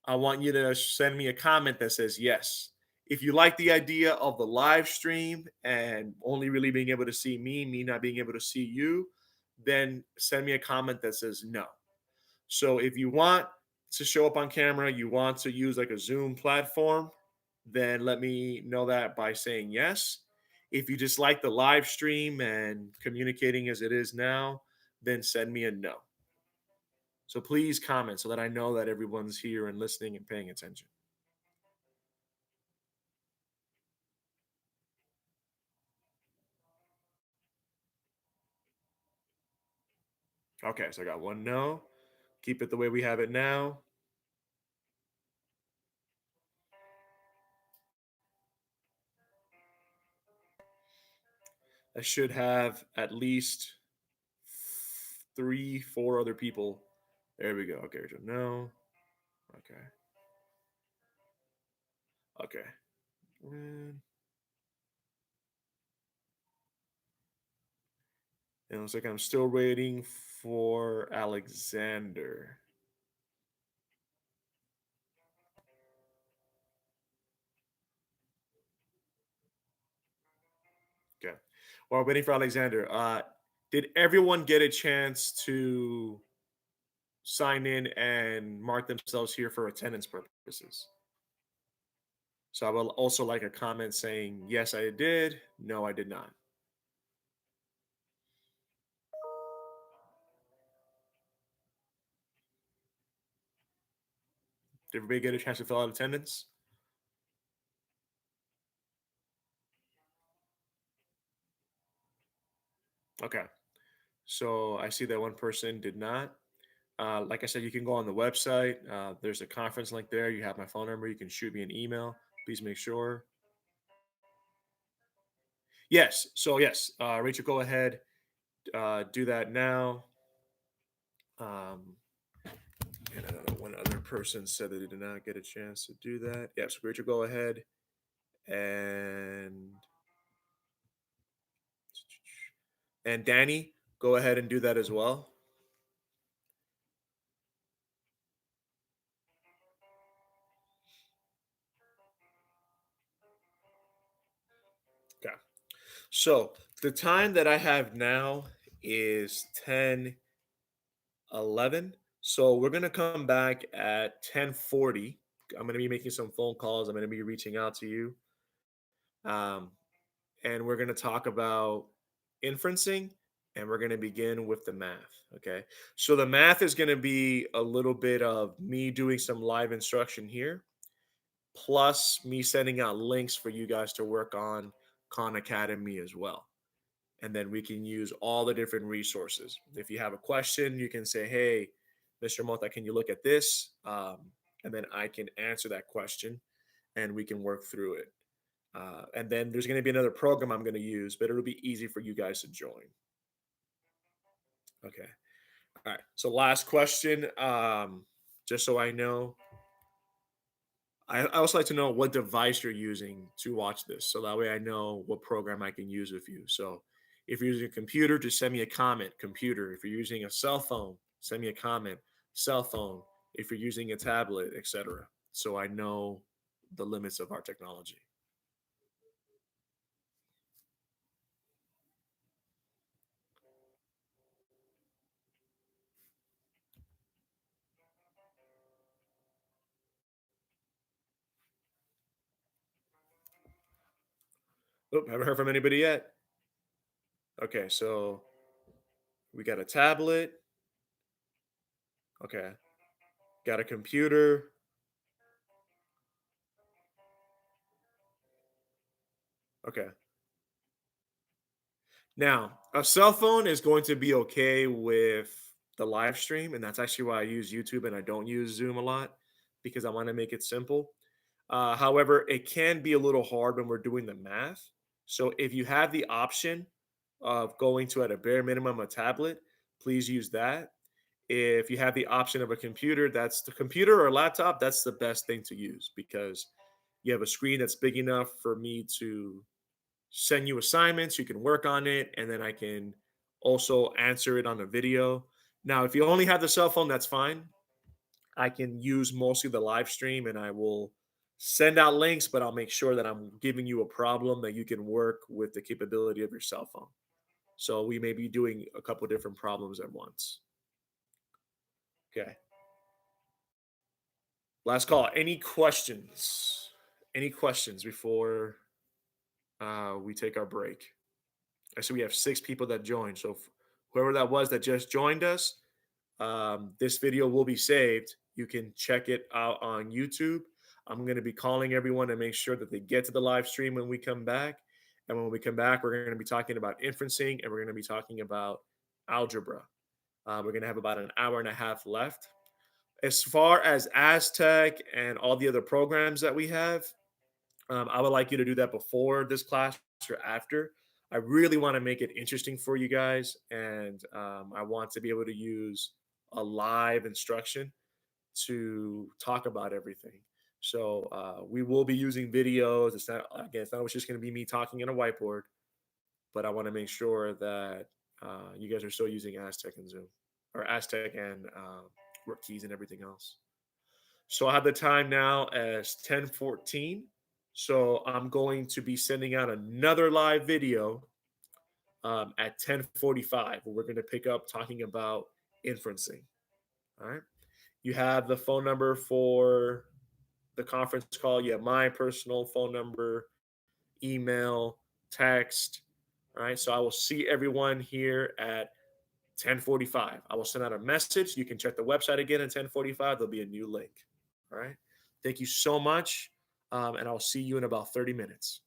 I want you to send me a comment that says yes. If you like the idea of the live stream and only really being able to see me not being able to see you, then send me a comment that says no. So if you want to show up on camera, you want to use like a Zoom platform, then let me know that by saying yes. If you just like the live stream and communicating as it is now, then send me a no. So please comment so that I know that everyone's here and listening and paying attention. Okay, so I got one no. Keep it the way we have it now. I should have at least 3, 4 other people. There we go. Okay, so no. Okay. Okay. And it looks like I'm still waiting for Alexander. Okay. While waiting for Alexander, did everyone get a chance to sign in and mark themselves here for attendance purposes? So I will also like a comment saying, yes, I did. No, I did not. Did everybody get a chance to fill out attendance? Okay. So I see that one person did not. Like I said, you can go on the website. There's a conference link there. You have my phone number. You can shoot me an email. Please make sure. Yes. So yes, Rachel, go ahead. Do that now. And I don't know, one other person said that they did not get a chance to do that. Yes, Rachel, go ahead and Danny, go ahead and do that as well. Okay. So the time that I have now is 10:11. So we're gonna come back at 10:40. I'm gonna be making some phone calls. I'm gonna be reaching out to you. Um, and we're gonna talk about inferencing and we're gonna begin with the math. Okay. So the math is gonna be a little bit of me doing some live instruction here, plus me sending out links for you guys to work on Khan Academy as well. And then we can use all the different resources. If you have a question, you can say, hey, Mr. Mota, can you look at this? And then I can answer that question and we can work through it. And then there's going to be another program I'm going to use, but it'll be easy for you guys to join. Okay. All right. So last question. Just so I know, I also like to know what device you're using to watch this. So that way I know what program I can use with you. So if you're using a computer, just send me a comment, computer. If you're using a cell phone, send me a comment, cell phone. If you're using a tablet, etc. So I know the limits of our technology. Oh, haven't heard from anybody yet. Okay, so we got a tablet. Okay. Got a computer. Okay. Now, a cell phone is going to be okay with the live stream, and that's actually why I use YouTube and I don't use Zoom a lot because I want to make it simple. However, it can be a little hard when we're doing the math. So if you have the option of going to at a bare minimum a tablet, please use that. If you have the option of a computer, that's the computer or laptop, that's the best thing to use because you have a screen that's big enough for me to send you assignments, you can work on it, and then I can also answer it on a video. Now, if you only have the cell phone, that's fine. I can use mostly the live stream and I will send out links, but I'll make sure that I'm giving you a problem that you can work with the capability of your cell phone. So we may be doing a couple different problems at once. Okay. Last call. Any questions? Any questions before we take our break? I see we have 6 people that joined. So whoever that was that just joined us, this video will be saved. You can check it out on YouTube. I'm going to be calling everyone to make sure that they get to the live stream when we come back. And when we come back, we're going to be talking about inferencing and we're going to be talking about algebra. We're going to have about an hour and a half left. As far as Aztec and all the other programs that we have, I would like you to do that before this class or after. I really want to make it interesting for you guys, and I want to be able to use a live instruction to talk about everything. So we will be using videos. It's not again, it's not just going to be me talking in a whiteboard, but I want to make sure that you guys are still using Aztec and Zoom, or Aztec and work keys and everything else. So I have the time now as 10:14. So I'm going to be sending out another live video at 10:45 where we're going to pick up talking about inferencing. All right. You have the phone number for the conference call. You have my personal phone number, email, text. All right. So I will see everyone here at 10:45. I will send out a message. You can check the website again at 10:45. There'll be a new link. All right. Thank you so much. And I'll see you in about 30 minutes.